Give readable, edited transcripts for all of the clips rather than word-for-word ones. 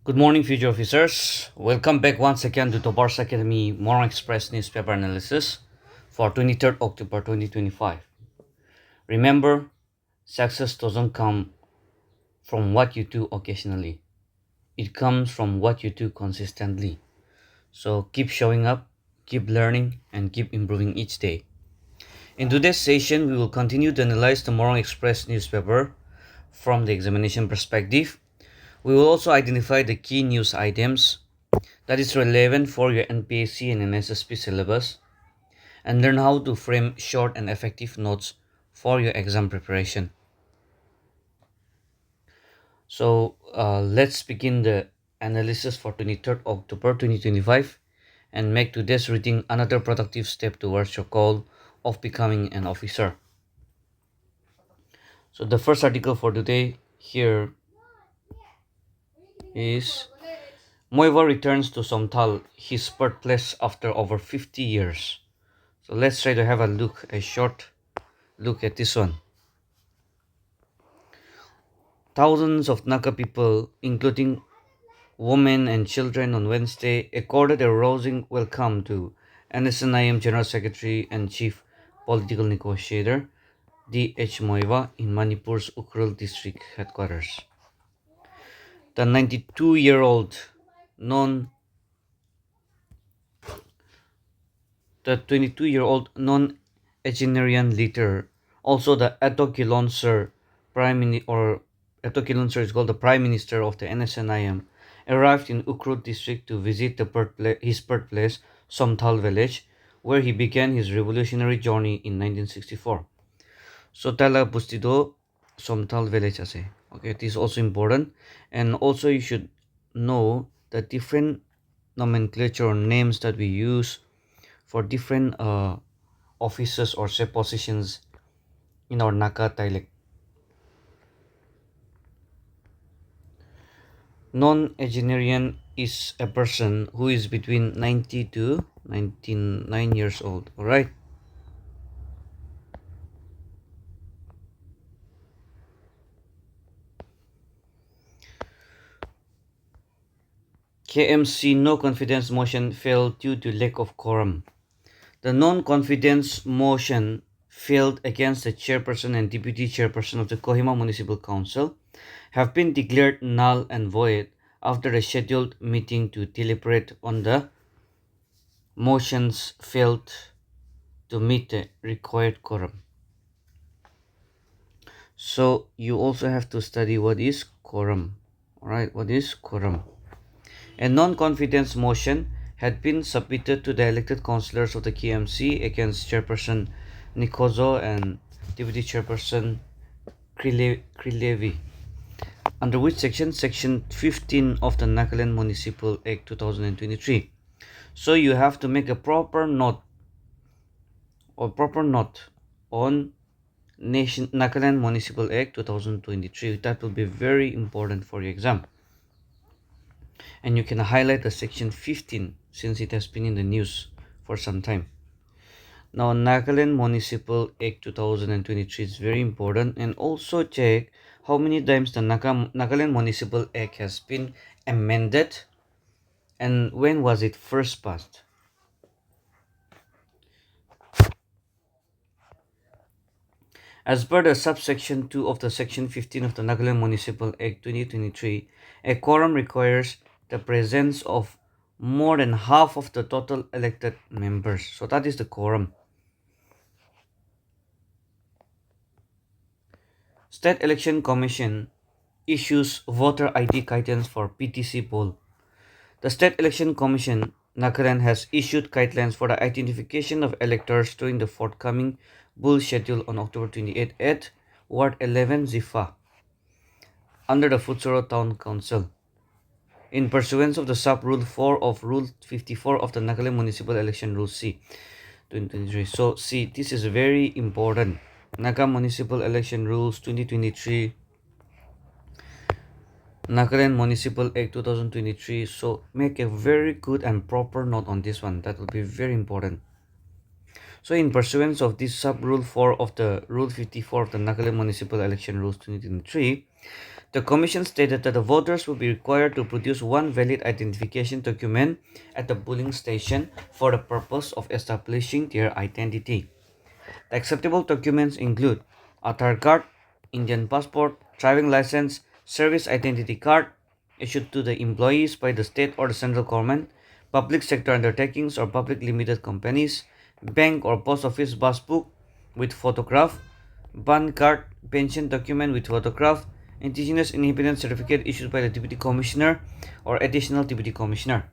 Good morning, future officers. Welcome back once again to Tobar's Academy Morung Express newspaper analysis for 23rd October 2025. Remember, success doesn't come from what you do occasionally, it comes from what you do consistently. So keep showing up, keep learning, and keep improving each day. In today's session, we will continue to analyze the Morung Express newspaper from the examination perspective. We will also identify the key news items that is relevant for your NPSC and NSSP syllabus and learn how to frame short and effective notes for your exam preparation. So let's begin the analysis for 23rd October 2025 and make today's reading another productive step towards your goal of becoming an officer. So the first article for today here is Muivah returns to Somtal, his birthplace after over 50 years. So let's try to have a short look at this one. Thousands of Naka people, including women and children, on Wednesday accorded a rousing welcome to NSNIM General Secretary and Chief Political Negotiator D.H. Muivah in Manipur's Ukhrul district headquarters. The 92-year-old non the 22-year-old non-Agenarian leader, also the Atokilonser Prime Minister, or Atokilonser is called the Prime Minister of the NSNIM, arrived in Ukhrul district to visit his birthplace, Somthal village, where he began his revolutionary journey in 1964. So tala bustido Somthal village ase. Okay, it is also important, and also you should know the different nomenclature or names that we use for different offices or say positions in our Naka dialect. Non-Agenarian is a person who is between 90 to 99 years old. Alright. KMC no confidence motion failed due to lack of quorum. The non-confidence motion failed against the chairperson and deputy chairperson of the Kohima Municipal Council have been declared null and void after a scheduled meeting to deliberate on the motions failed to meet the required quorum. So you also have to study what is quorum. Alright, what is quorum? A non-confidence motion had been submitted to the elected councillors of the KMC against Chairperson Nikozo and Deputy Chairperson Krilevi, under which Section 15 of the Nagaland Municipal Act 2023. So you have to make a proper note on Nagaland Municipal Act 2023. That will be very important for your exam. And you can highlight the section 15 since it has been in the news for some time. Now, Nagaland Municipal Act 2023 is very important, and also check how many times the Nagaland Municipal Act has been amended and when was it first passed. As per the subsection 2 of the section 15 of the Nagaland Municipal Act 2023, a quorum requires the presence of more than half of the total elected members. So that is the quorum. State Election Commission issues voter ID guidance for PTC poll. The State Election Commission, Nagaland, has issued guidelines for the identification of electors during the forthcoming bull schedule on October 28 at Ward 11 Zifa under the Futsoro Town Council, in pursuance of the sub-rule 4 of Rule 54 of the Nagaland Municipal Election Rule C 2023. So see, this is very important. Naga Municipal Election Rules 2023, Nagaland Municipal Act 2023. So make a very good and proper note on this one. That will be very important. So in pursuance of this sub-rule 4 of the Rule 54 of the Nagaland Municipal Election Rules 2023, the Commission stated that the voters will be required to produce one valid identification document at the polling station for the purpose of establishing their identity. The acceptable documents include Aadhaar card, Indian passport, driving license, service identity card issued to the employees by the state or the central government, public sector undertakings or public limited companies, bank or post office passbook with photograph, PAN card, pension document with photograph, indigenous independence certificate issued by the deputy commissioner or additional deputy commissioner.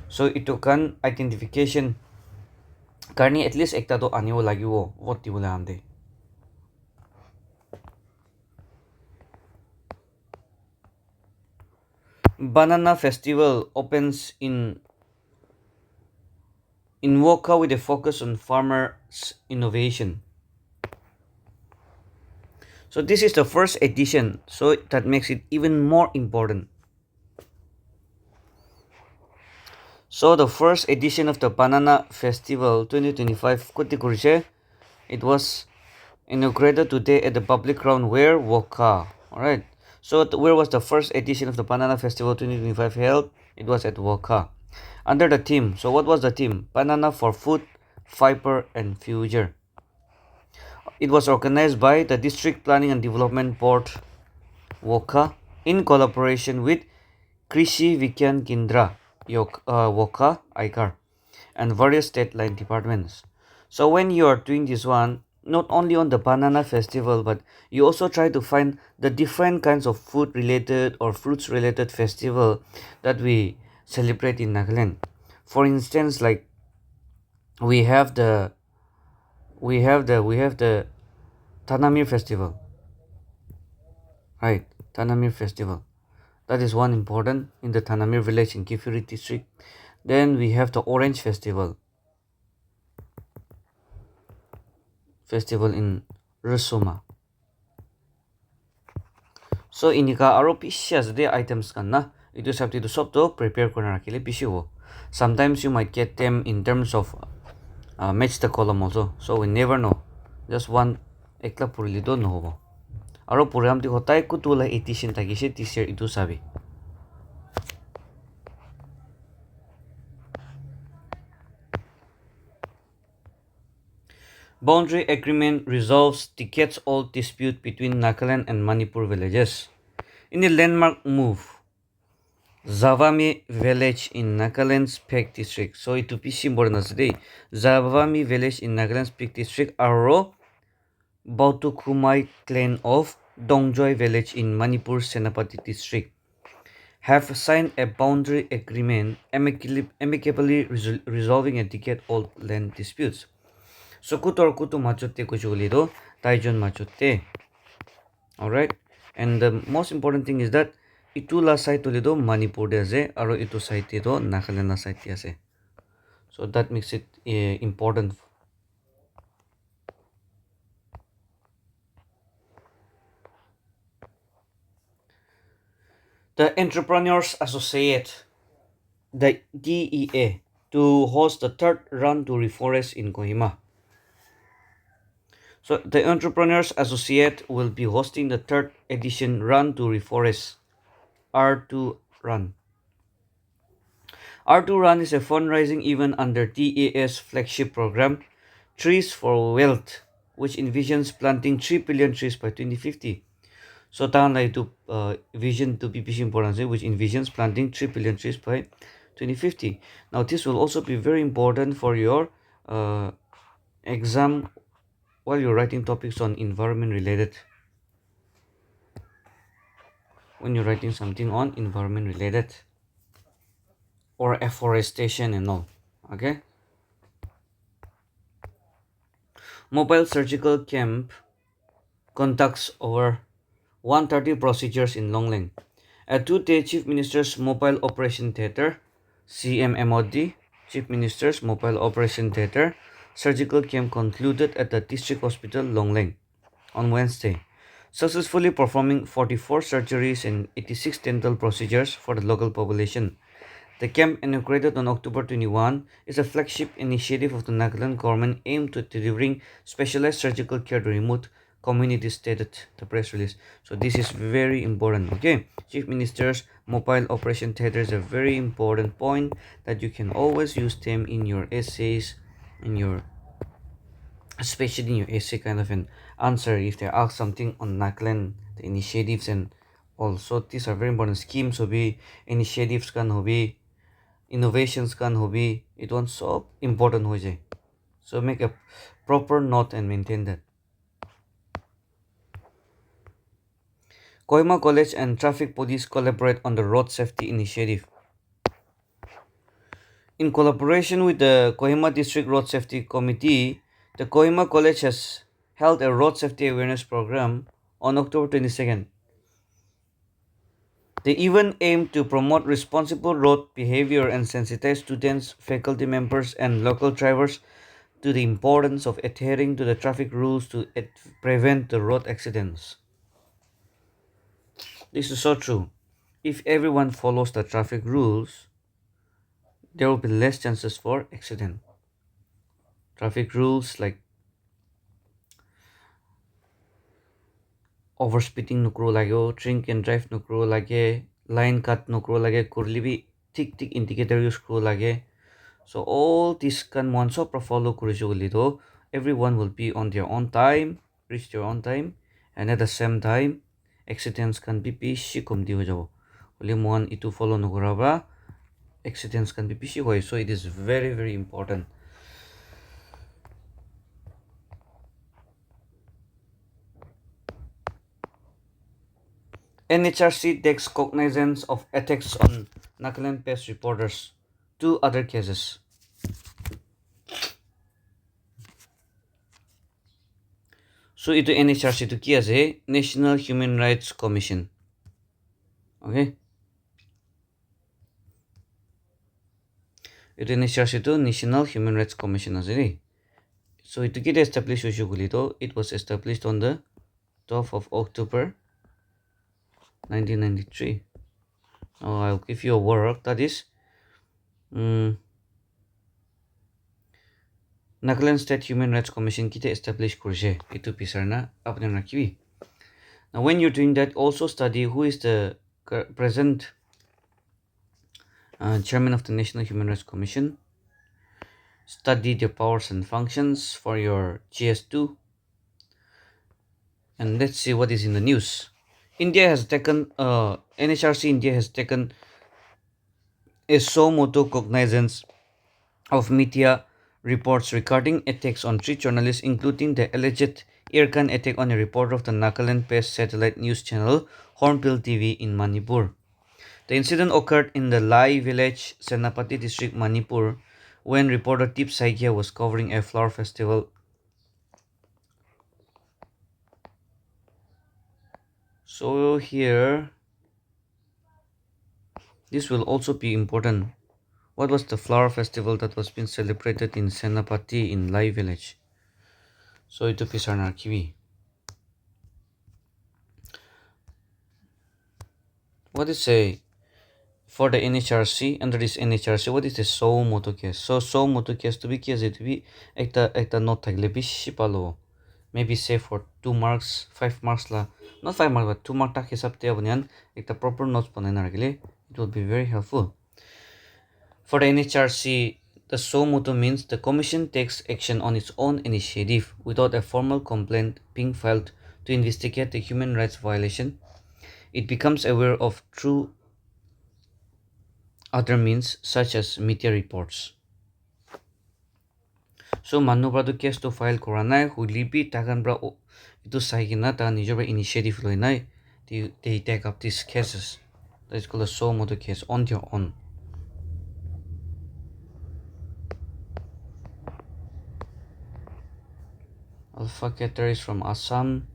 So ito kan identification karni at least ekta to aniwo lagiwo vote dibole amde. Banana Festival opens in Wokha with a focus on farmers' innovation. So this is the first edition, so that makes it even more important. So the first edition of the Banana Festival 2025 Kutikurishe, it was inaugurated today at the public ground where Wokha. Alright. So where was the first edition of the Banana Festival 2025 held? It was at Wokha. Under the theme, so what was the theme? Banana for food, fiber and future. It was organized by the District Planning and Development Board Wokha in collaboration with Krishi Vigyan Kendra Wokha ICAR and various state line departments. So when you are doing this one, not only on the banana festival, but you also try to find the different kinds of food related or fruits related festival that we celebrate in Nagaland. For instance, like we have the Tanamir festival, right? Tanamir festival, that is one important in the Tanamir village in Kifuri district. Then we have the Orange festival in Rusuma. So inika aro pishas de items kanna itu sabti to sob to prepare korna rakile pishiwo. Sometimes you might get them in terms of match the column also, so we never know. Just one ekla purili do no hobo. Aro program ti hotai kutula 18 takise this year itu sabi. Boundary agreement resolves decades-old dispute between Nagaland and Manipur villages. In a landmark move, Zavami village in Nagaland's Peck district. So it to be important today. Zavami village in Nagaland's Peck district aro Bautukumai clan of Dongjoy village in Manipur Senapati district have signed a boundary agreement amicably resolving a decade-old land disputes. So kutor kutu machotte kuchulido taijon machotte. Alright, and the most important thing is that itula site tulido Manipur de ase aro itu site do Nagaland site ase. So that makes it important. The Entrepreneurs Associate, the DEA, to host the third run to Reforest in Kohima. So the Entrepreneurs Associate will be hosting the third edition Run to Reforest, R2 Run. R2 Run is a fundraising event under DEA's flagship program, Trees for Wealth, which envisions planting 3 billion trees by 2050. So tahan to vision to be important, which envisions planting 3 billion trees by 2050. Now this will also be very important for your exam while you're writing topics on environment related. When you're writing something on environment related or afforestation and all, okay? Mobile surgical camp conducts over 130 procedures in Longling. A two-day Chief Minister's Mobile Operation Theatre, CMMOD, Chief Minister's Mobile Operation Theatre, surgical camp concluded at the District Hospital Longling on Wednesday, successfully performing 44 surgeries and 86 dental procedures for the local population. The camp, inaugurated on October 21, is a flagship initiative of the Nagaland government aimed at delivering specialized surgical care to remote communities, stated the press release. So this is very important. Okay, Chief Minister's mobile operation theater is a very important point that you can always use them in your essays, in your especially in your essay kind of an answer if they ask something on Nagaland, the initiatives and also these are very important schemes hobi initiatives kan hobi innovations kan hobi it was so important ho jai. So make a proper note and maintain that. Kohima College and Traffic Police collaborate on the road safety initiative. In collaboration with the Kohima District Road Safety Committee, the Kohima College has held a road safety awareness program on October 22nd. The event aimed to promote responsible road behavior and sensitize students, faculty members, and local drivers to the importance of adhering to the traffic rules to prevent the road accidents. This is so true. If everyone follows the traffic rules, there will be less chances for accident. Traffic rules like overspeeding nukro lagyo, drink and drive nukro lage, line cut nukro lage, kurli bhi thick indicator use kro lage. So all this can one so follow kurishuli though everyone will be on their own time, reach their own time, and at the same time accidents can be pishi kumdi ho jabo. Only one itu follow nukuraba accidents can be pishi hoy. So it is very important. NHRC takes cognizance of attacks on Nagaland Pest reporters. Two other cases. So itu NHRC to ki ase National Human Rights Commission. Okay. Itu NHRC to National Human Rights Commission ase. So itu kita established usually though it was established on the 12th of October 1993. Now I'll give you a work that is Nagaland State Human Rights Commission kita establish kurse itu pisarna apne rakibi. Now when you're doing that also study who is the present chairman of the National Human Rights Commission. Study the powers and functions for your GS2. And let's see what is in the news. India has taken NHRC India has taken a so moto cognizance of media reports regarding attacks on three journalists, including the alleged airgun attack on a reporter of the Nagaland based satellite news channel Hornbill TV in Manipur. The incident occurred in the Lai village, Senapati district, Manipur, when reporter Tip Saikia was covering a flower festival. So here, this will also be important. What was the flower festival that was being celebrated in Senapati in Lai village? So it is an archive. What is a for the NHRC under this NHRC? What is the so moto case? So moto case to be case to be ekta not tagle bishi palo. Maybe say for 2 marks, 5 marks la, not 5 marks but 2 mark tak hisab te abunyan ekta proper notes panai nargile. It will be very helpful. For the NHRC, the so moto means the commission takes action on its own initiative without a formal complaint being filed to investigate the human rights violation. It becomes aware of through other means such as media reports. So manubra to case to file koranai hulibi tagan bra itu saigina ta nijor initiative loinai they take up these cases. That is called a so moto case on their own. Alpha Keter is from Assam.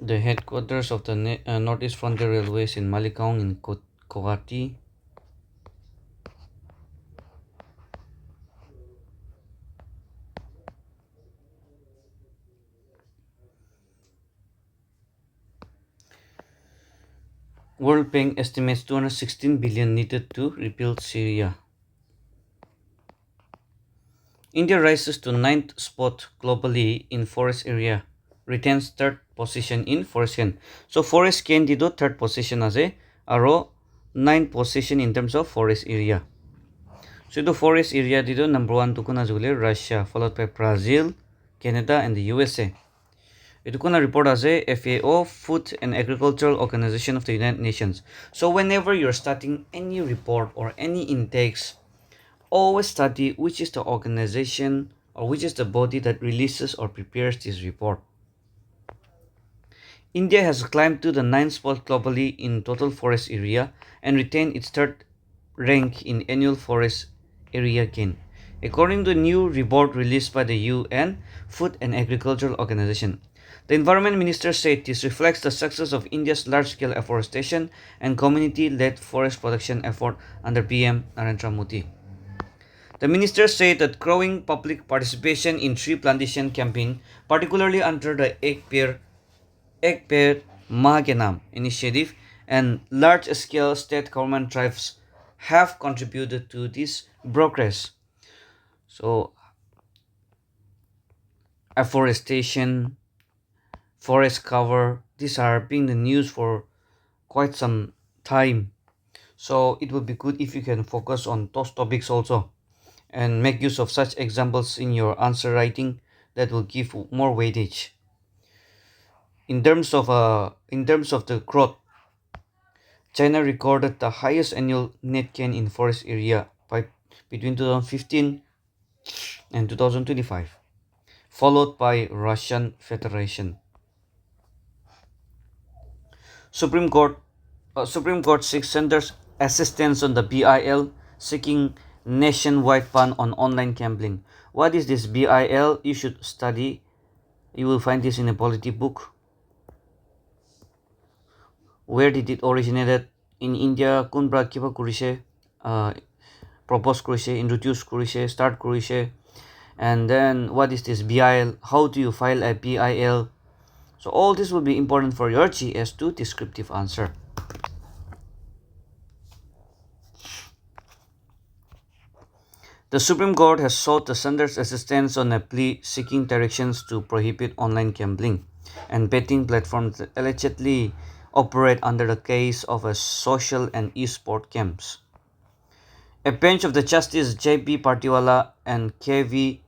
The headquarters of the Northeast Frontier Railways in Maligaon in Guwahati. World Bank estimates 216 billion needed to rebuild Syria. India rises to ninth spot globally in forest area, retains third position in forest scan. So forest scan did third position as a aro ninth position in terms of forest area. So the forest area did number one to kuna Russia, followed by Brazil, Canada, and the USA. It kuna report as a FAO, Food and Agricultural Organization of the United Nations. So whenever you're starting any report or any intakes, always study which is the organization or which is the body that releases or prepares this report. India has climbed to the ninth spot globally in total forest area and retained its third rank in annual forest area gain. According to a new report released by the UN Food and Agricultural Organization, the Environment Minister said this reflects the success of India's large-scale afforestation and community-led forest protection effort under PM Narendra Modi. The minister said that growing public participation in tree plantation campaign, particularly under the Ek Peड़ Maa Ke Naam initiative and large-scale state government drives have contributed to this progress. So, afforestation, forest cover, these are being the news for quite some time. So, it would be good if you can focus on those topics also and make use of such examples in your answer writing that will give more weightage. In terms of the growth, China recorded the highest annual net gain in forest area by between 2015 and 2025, followed by Russian Federation. Supreme Court seeks centers assistance on the BIL, seeking nationwide ban on online gambling. What is this BIL? You should study. You will find this in a polity book. Where did it originated? In India, kun bra kiba kurise, propose kurise, introduce kurise, start kurise, and then what is this BIL? How do you file a BIL? So all this will be important for your GS2 descriptive answer. The Supreme Court has sought the center's assistance on a plea seeking directions to prohibit online gambling and betting platforms that allegedly operate under the case of a social and e-sport games. A bench of the Justice J.B. Partiwala and K.V.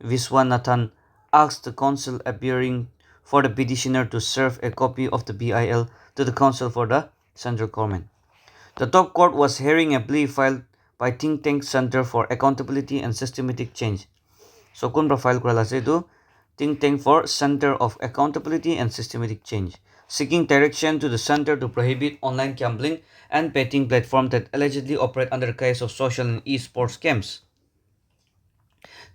Viswanathan asked the counsel appearing for the petitioner to serve a copy of the BIL to the counsel for the central government. The top court was hearing a plea filed by think tank Center for Accountability and Systematic Change. So kun file kurala ase tu think tank for Center of Accountability and Systematic Change, seeking direction to the center to prohibit online gambling and betting platforms that allegedly operate under the guise of social and e-sports games.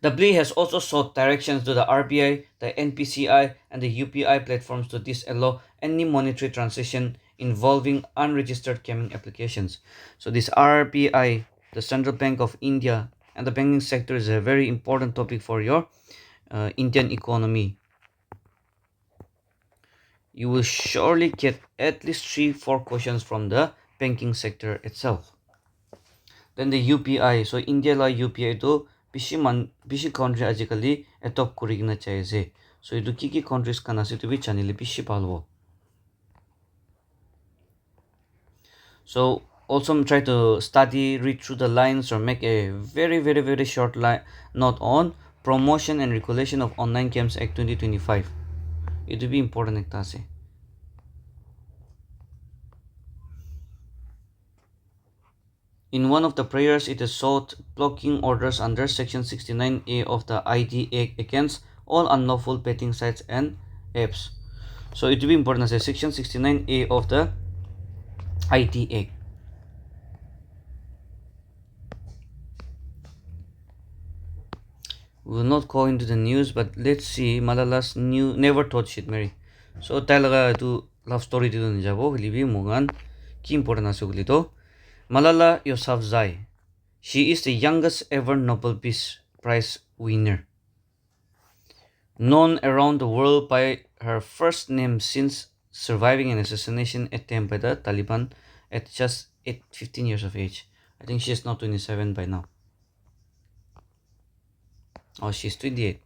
The plea has also sought directions to the RBI, the NPCI, and the UPI platforms to disallow any monetary transaction involving unregistered gaming applications. So this RBI, the Central Bank of India, and the banking sector is a very important topic for your Indian economy. You will surely get at least 3-4 questions from the banking sector itself. Then the UPI. So India la UPI to bishi country ajikali adopt kurigina chaise. So itu kiki countries kana se to bi chanile bishi palwo. So also try to study, read through the lines or make a very short note on Promotion and Regulation of Online Games Act 2025. It will be important ekta se. In one of the prayers, it is sought blocking orders under Section 69A of the ID Act against all unlawful betting sites and apps. So it will be important as a Section 69A of the ID Act. We will not go into the news, but let's see Malala's new never thought she'd marry. So talaga itu love story dito ni jabo libi mungan ki important na sugulito. Malala Yousafzai. She is the youngest ever Nobel Peace Prize winner. Known around the world by her first name since surviving an assassination attempt by the Taliban at just 15 years of age. I think she's not 27 by now. Oh, she's 28.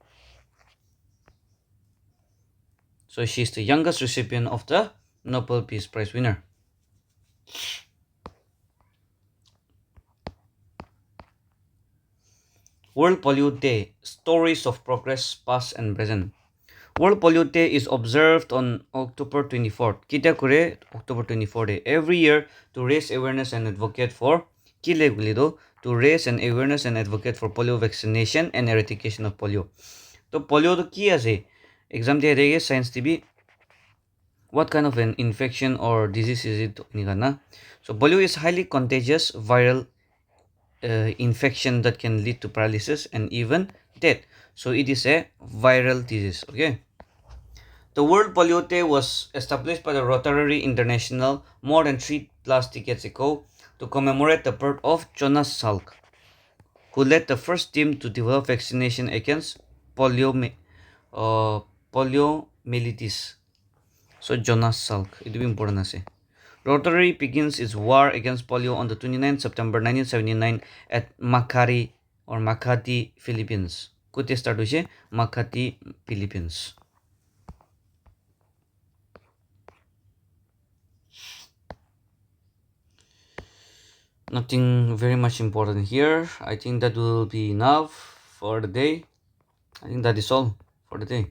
So she's the youngest recipient of the Nobel Peace Prize winner. World Polio Day, Stories of Progress Past and Present. World Polio Day is observed on October 24th. Kita kore October 24th day. Every year to raise awareness and advocate for to raise an awareness and advocate for polio vaccination and eradication of polio. So polio to ki ase? Exam de rege science TV. What kind of an infection or disease is it? So polio is highly contagious viral infection that can lead to paralysis and even death. So it is a viral disease. Okay. The World Polio Day was established by the Rotary International more than 3+ decades ago to commemorate the birth of Jonas Salk, who led the first team to develop vaccination against poliomyelitis. So Jonas Salk, it will be important. Rotary begins its war against polio on the 29th September 1979 at Makati, Philippines. Kute start hoise Makati, Philippines. Nothing very much important here. I think that will be enough for the day. I think that is all for the day.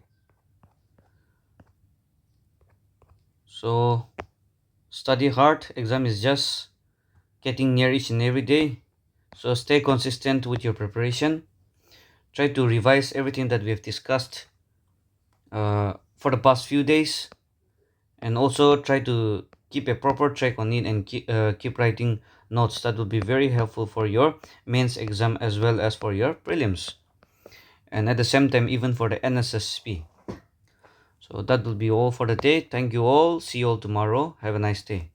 So study hard. Exam is just getting near each and every day. So stay consistent with your preparation. Try to revise everything that we have discussed for the past few days, and also try to keep a proper track on it and keep writing notes. That will be very helpful for your mains exam as well as for your prelims, and at the same time even for the NSSP. So that will be all for the day. Thank you all. See you all tomorrow. Have a nice day.